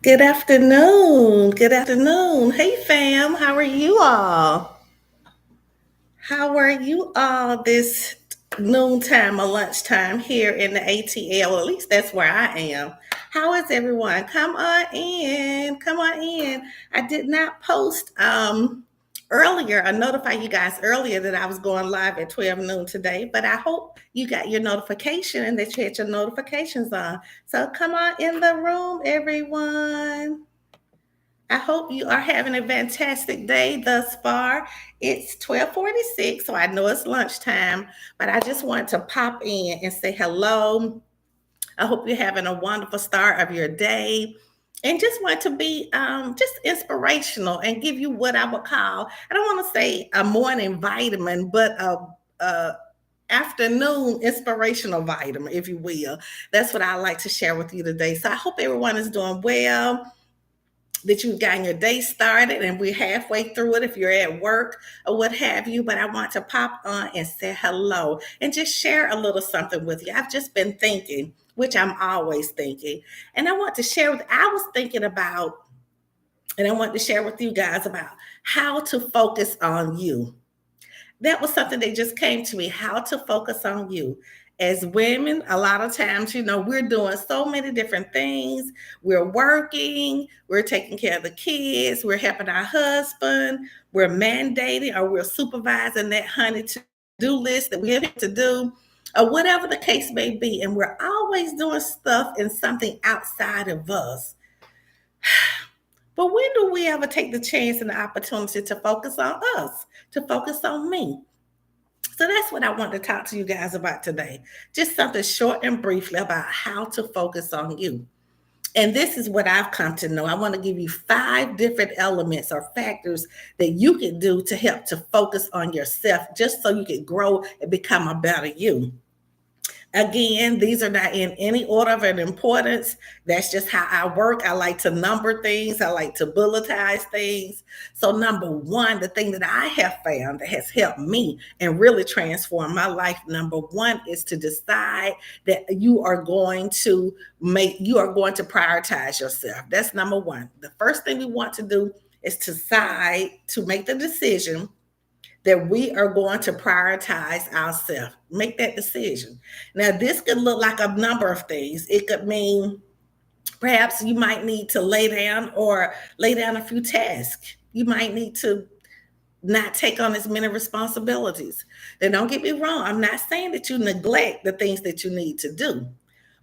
Good afternoon. Good afternoon. Hey, fam. How are you all? How are you all this noontime or lunchtime here in the ATL? Well, at least that's where I am. How is everyone? Come on in. Come on in. I did not post earlier. I notified you guys earlier that I was going live at 12 noon today, but I hope you got your notification and that you had your notifications on. So come on in the room, everyone. I hope you are having a fantastic day thus far. It's 12:46, so I know it's lunchtime, but I just want to pop in and say hello. I hope you're having a wonderful start of your day. And just want to be just inspirational and give you what I would call, I don't want to say a morning vitamin, but a afternoon inspirational vitamin, if you will. That's what I like to share with you today. So I hope everyone is doing well, that you've gotten your day started and we're halfway through it if you're at work or what have you. But I want to pop on and say hello and just share a little something with you. I've just been thinking, which I'm always thinking, and I want to share with, I was thinking about, and I want to share with you guys about how to focus on you. That was something that just came to me, how to focus on you. As women, a lot of times, we're doing so many different things. We're working, we're taking care of the kids, we're helping our husband, we're mandating or we're supervising that honey to do list that we have to do, or whatever the case may be. And we're always doing stuff and something outside of us. But when do we ever take the chance and the opportunity to focus on us, to focus on me? So that's what I want to talk to you guys about today. Just something short and briefly about how to focus on you. And this is what I've come to know. I want to give you 5 different elements or factors that you can do to help to focus on yourself, just so you can grow and become a better you. Again, these are not in any order of an importance. That's just how I work. I like to number things. I like to bulletize things. So number one, the thing that I have found that has helped me and really transformed my life, number one, is to decide that you are going to prioritize yourself. That's number one. The first thing we want to do is to decide to make the decision that we are going to prioritize ourselves. Make that decision. Now, this could look like a number of things. It could mean perhaps you might need to lay down a few tasks. You might need to not take on as many responsibilities. Then don't get me wrong. I'm not saying that you neglect the things that you need to do.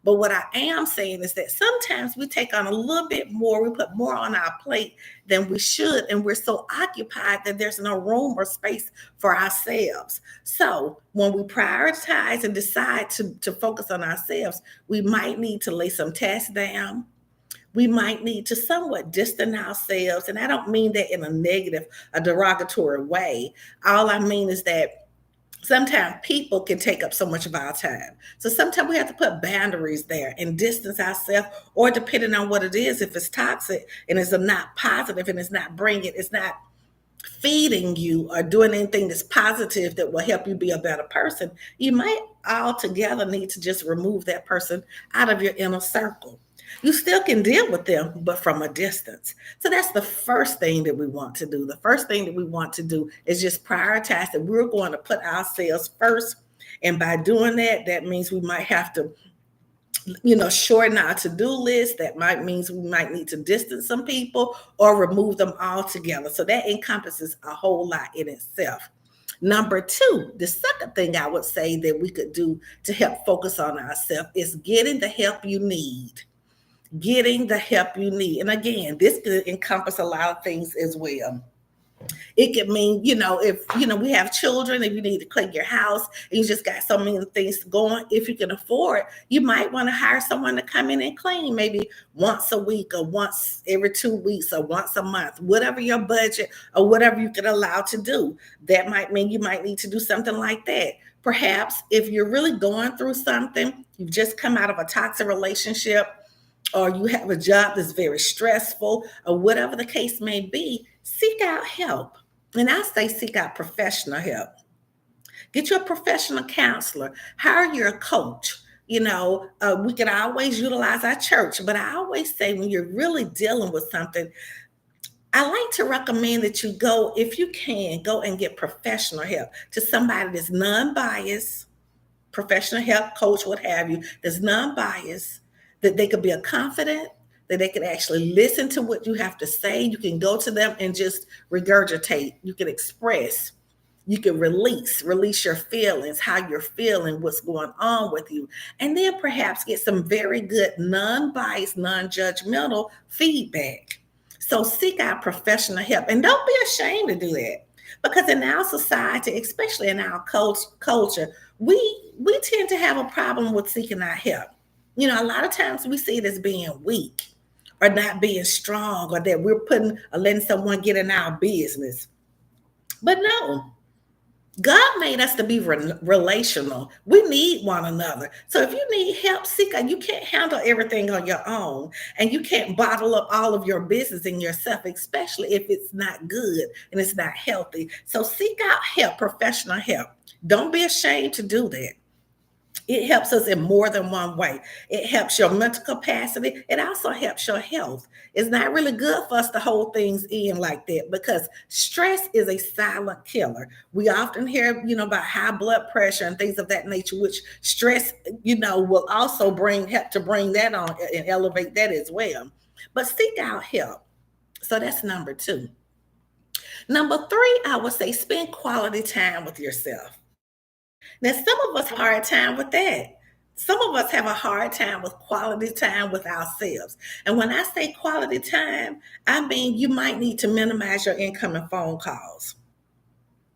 But what I am saying is that sometimes we take on a little bit more, we put more on our plate than we should, and we're so occupied that there's no room or space for ourselves. So when we prioritize and decide to focus on ourselves, we might need to lay some tasks down. We might need to somewhat distance ourselves. And I don't mean that in a negative, a derogatory way. All I mean is that sometimes people can take up so much of our time. So sometimes we have to put boundaries there and distance ourselves, or depending on what it is, if it's toxic and it's not positive and it's not feeding you or doing anything that's positive that will help you be a better person, you might altogether need to just remove that person out of your inner circle. You still can deal with them, but from a distance. So that's the first thing that we want to do. The first thing that we want to do is just prioritize that we're going to put ourselves first. And by doing that, that means we might have to, shorten our to-do list. That might means we might need to distance some people or remove them altogether. So that encompasses a whole lot in itself. Number two, the second thing I would say that we could do to help focus on ourselves is getting the help you need. Getting the help you need. And again, this could encompass a lot of things as well. It could mean, if we have children, if you need to clean your house and you just got so many things going, if you can afford, you might want to hire someone to come in and clean maybe once a week or once every 2 weeks or once a month, whatever your budget or whatever you can allow to do. That might mean you might need to do something like that. Perhaps if you're really going through something, you've just come out of a toxic relationship, or you have a job that's very stressful, or whatever the case may be, seek out help. And I say seek out professional help. Get you a professional counselor, hire your coach. We can always utilize our church, but I always say when you're really dealing with something, I like to recommend that you go, if you can, go and get professional help to somebody that's non-biased, professional help coach, what have you, that's non-biased, that they could be a confident, that they could actually listen to what you have to say. You can go to them and just regurgitate. You can express. You can release your feelings, how you're feeling, what's going on with you, and then perhaps get some very good, non-biased, non-judgmental feedback. So seek out professional help, and don't be ashamed to do that, because in our society, especially in our culture, we tend to have a problem with seeking our help. A lot of times we see it as being weak or not being strong, or that we're putting or letting someone get in our business. But no, God made us to be relational. We need one another. So if you need help, seek out. You can't handle everything on your own, and you can't bottle up all of your business in yourself, especially if it's not good and it's not healthy. So seek out help, professional help. Don't be ashamed to do that. It helps us in more than one way. It helps your mental capacity. It also helps your health. It's not really good for us to hold things in like that, because stress is a silent killer. We often hear, about high blood pressure and things of that nature, which stress, will also help to bring that on and elevate that as well. But seek out help. So that's number two. Number three, I would say spend quality time with yourself. Now, some of us have a hard time with that. Some of us have a hard time with quality time with ourselves. And when I say quality time, I mean you might need to minimize your incoming phone calls.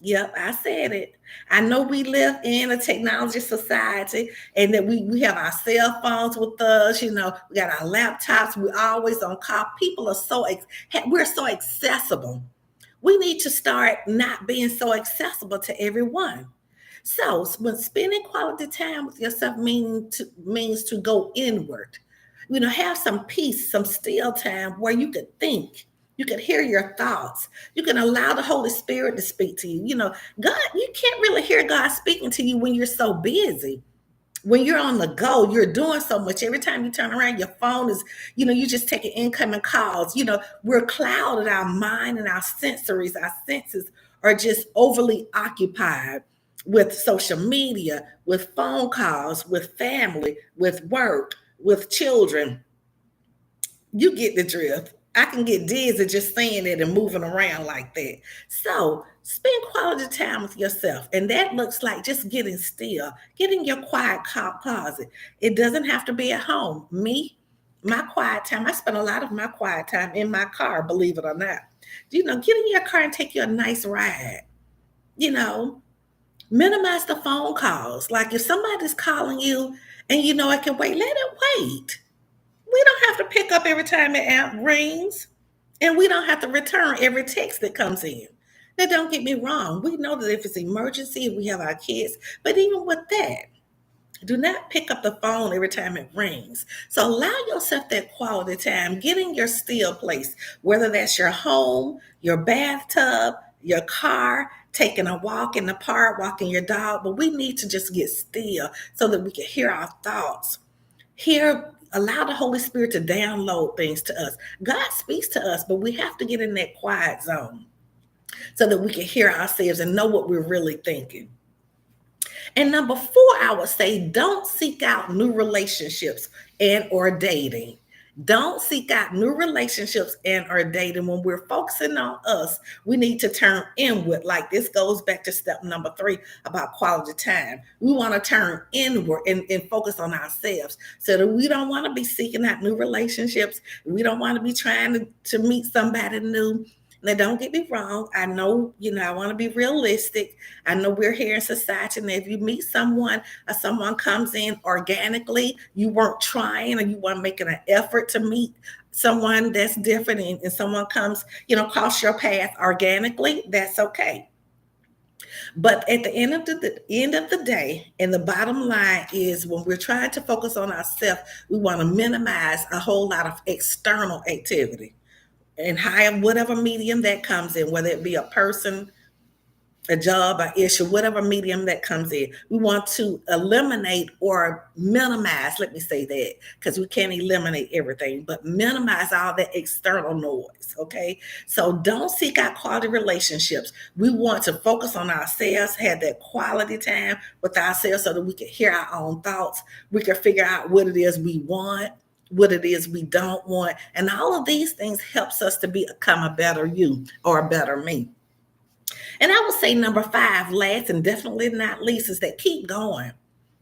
Yep, I said it. I know we live in a technology society, and that we have our cell phones with us, we got our laptops, we're always on call. People are we're so accessible. We need to start not being so accessible to everyone. So when spending quality time with yourself means to go inward, have some peace, some still time where you could think, you could hear your thoughts, you can allow the Holy Spirit to speak to you. God, you can't really hear God speaking to you when you're so busy. When you're on the go, you're doing so much. Every time you turn around, your phone is, you just taking incoming calls. We're clouded, our mind and our senses are just overly occupied with social media, with phone calls, with family, with work, with children. You get the drift. I can get dizzy just saying it and moving around like that. So spend quality time with yourself. And that looks like just getting still, getting your quiet closet. It doesn't have to be at home. My quiet time, I spend a lot of my quiet time in my car, believe it or not. Get in your car and take you a nice ride. You know, Minimize the phone calls. Like if somebody's calling you and it can wait, let it wait. We don't have to pick up every time it rings, and we don't have to return every text that comes in. Now, don't get me wrong. We know that if it's emergency, if we have our kids, but even with that, do not pick up the phone every time it rings. So allow yourself that quality time. Get in your still place, whether that's your home, your bathtub, your car, taking a walk in the park, walking your dog. But we need to just get still so that we can hear our thoughts. Allow the Holy Spirit to download things to us. God speaks to us, but we have to get in that quiet zone so that we can hear ourselves and know what we're really thinking. And number four, I would say don't seek out new relationships and or dating. Don't seek out new relationships and or dating. When we're focusing on us, we need to turn inward. Like this goes back to step number three about quality time. We want to turn inward and focus on ourselves, so that we don't want to be seeking out new relationships. We don't want to be trying to meet somebody new. Now, don't get me wrong. I know, I want to be realistic. I know we're here in society, and if you meet someone or someone comes in organically, you weren't trying or you weren't making an effort to meet someone that's different, and someone comes, cross your path organically, that's okay. But at the end of the day, and the bottom line is, when we're trying to focus on ourselves, we want to minimize a whole lot of external activity and hire whatever medium that comes in, whether it be a person, a job, an issue, whatever medium that comes in. We want to eliminate or minimize, let me say that, because we can't eliminate everything, but minimize all that external noise, okay? So don't seek out quality relationships. We want to focus on ourselves, have that quality time with ourselves so that we can hear our own thoughts. We can figure out what it is we want, what it is we don't want. And all of these things helps us to become a better you or a better me. And I would say number five, last and definitely not least, is that keep going.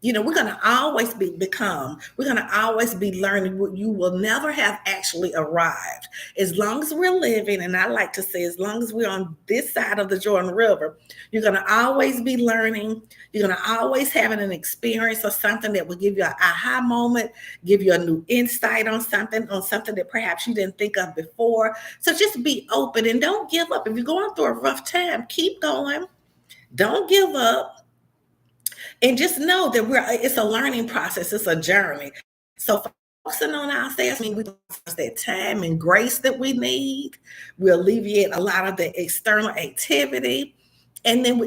We're going to always we're going to always be learning. You will never have actually arrived. As long as we're living, and I like to say, as long as we're on this side of the Jordan River, you're going to always be learning. You're going to always having an experience or something that will give you an aha moment, give you a new insight on something that perhaps you didn't think of before. So just be open and don't give up. If you're going through a rough time, keep going. Don't give up. And just know that it's a learning process, it's a journey. So focusing on ourselves means we that time and grace that we need. We alleviate a lot of the external activity. And then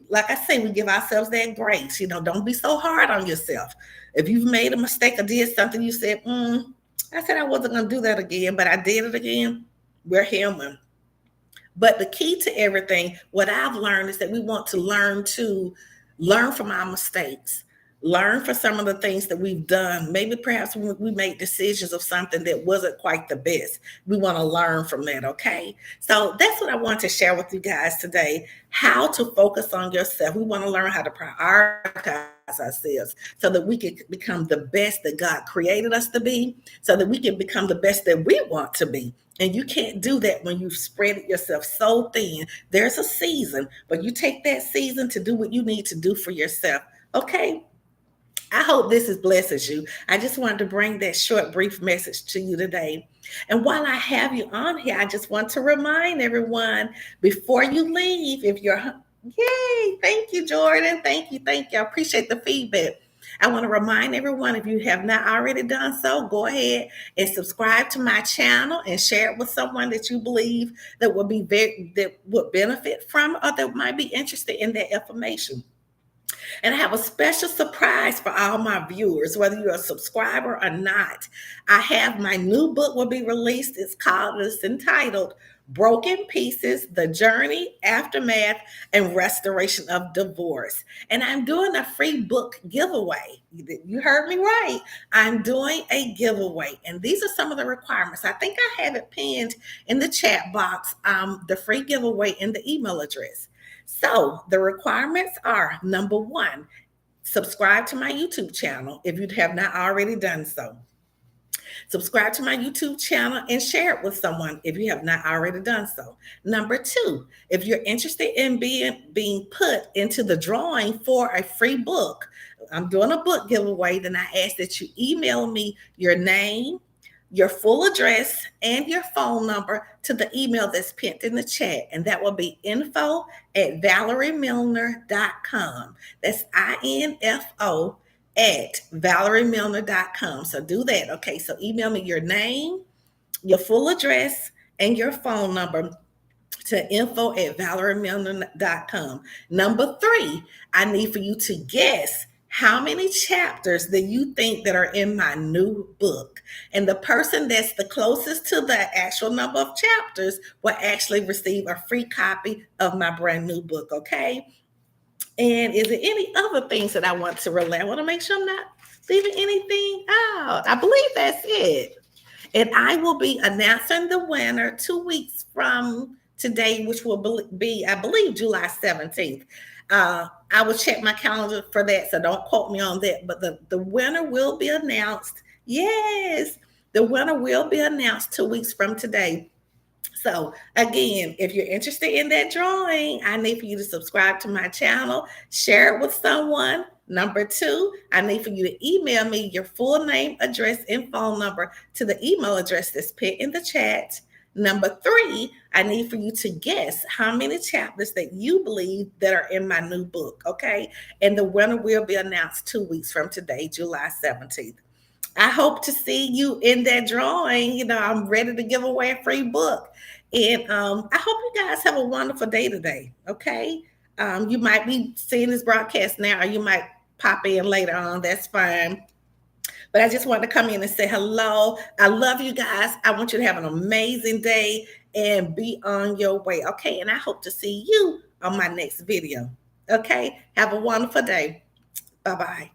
like I say, we give ourselves that grace. Don't be so hard on yourself. If you've made a mistake or did something, you said, I said I wasn't going to do that again, but I did it again. We're human. But the key to everything, what I've learned is that we want to learn from our mistakes, learn from some of the things that we've done. Maybe perhaps we made decisions of something that wasn't quite the best. We want to learn from that, okay? So that's what I want to share with you guys today, how to focus on yourself. We want to learn how to prioritize ourselves so that we can become the best that God created us to be, so that we can become the best that we want to be. And you can't do that when you've spread yourself so thin. There's a season, but you take that season to do what you need to do for yourself. Okay? I hope this blesses you. I just wanted to bring that short, brief message to you today. And while I have you on here, I just want to remind everyone before you leave, yay, thank you, Jordan. Thank you. I appreciate the feedback. I want to remind everyone, if you have not already done so, go ahead and subscribe to my channel and share it with someone that you believe that would benefit from, or that might be interested in that information. And I have a special surprise for all my viewers, whether you're a subscriber or not. I have my new book will be released. It's entitled Broken Pieces, The Journey, Aftermath, and Restoration of Divorce. And I'm doing a free book giveaway. You heard me right. I'm doing a giveaway. And these are some of the requirements. I think I have it pinned in the chat box, the free giveaway and the email address. So the requirements are, number one, subscribe to my YouTube channel if you have not already done so. Subscribe to my YouTube channel and share it with someone if you have not already done so. Number two, if you're interested in being put into the drawing for a free book, I'm doing a book giveaway, then I ask that you email me your name, your full address, and your phone number to the email that's pinned in the chat. And that will be info@valeriemilner.com. That's INFO at valeriemilner.com. So do that. Okay. So email me your name, your full address, and your phone number to info@valeriemilner.com. Number three, I need for you to guess how many chapters that you think that are in my new book. And the person that's the closest to the actual number of chapters will actually receive a free copy of my brand new book, okay? And is there any other things that I want to relay? I want to make sure I'm not leaving anything out. I believe that's it. And I will be announcing the winner 2 weeks from today, which will be, I believe, July 17th. I will check my calendar for that, so don't quote me on that. But the winner will be announced. Yes, the winner will be announced 2 weeks from today. So again, if you're interested in that drawing, I need for you to subscribe to my channel, share it with someone. Number two, I need for you to email me your full name, address, and phone number to the email address that's pinned in the chat. Number three, I need for you to guess how many chapters that you believe that are in my new book, okay? And the winner will be announced 2 weeks from today, July 17th. I hope to see you in that drawing. I'm ready to give away a free book. And I hope you guys have a wonderful day today, okay? You might be seeing this broadcast now, or you might pop in later on. That's fine. But I just wanted to come in and say hello. I love you guys. I want you to have an amazing day and be on your way. Okay. And I hope to see you on my next video. Okay. Have a wonderful day. Bye bye.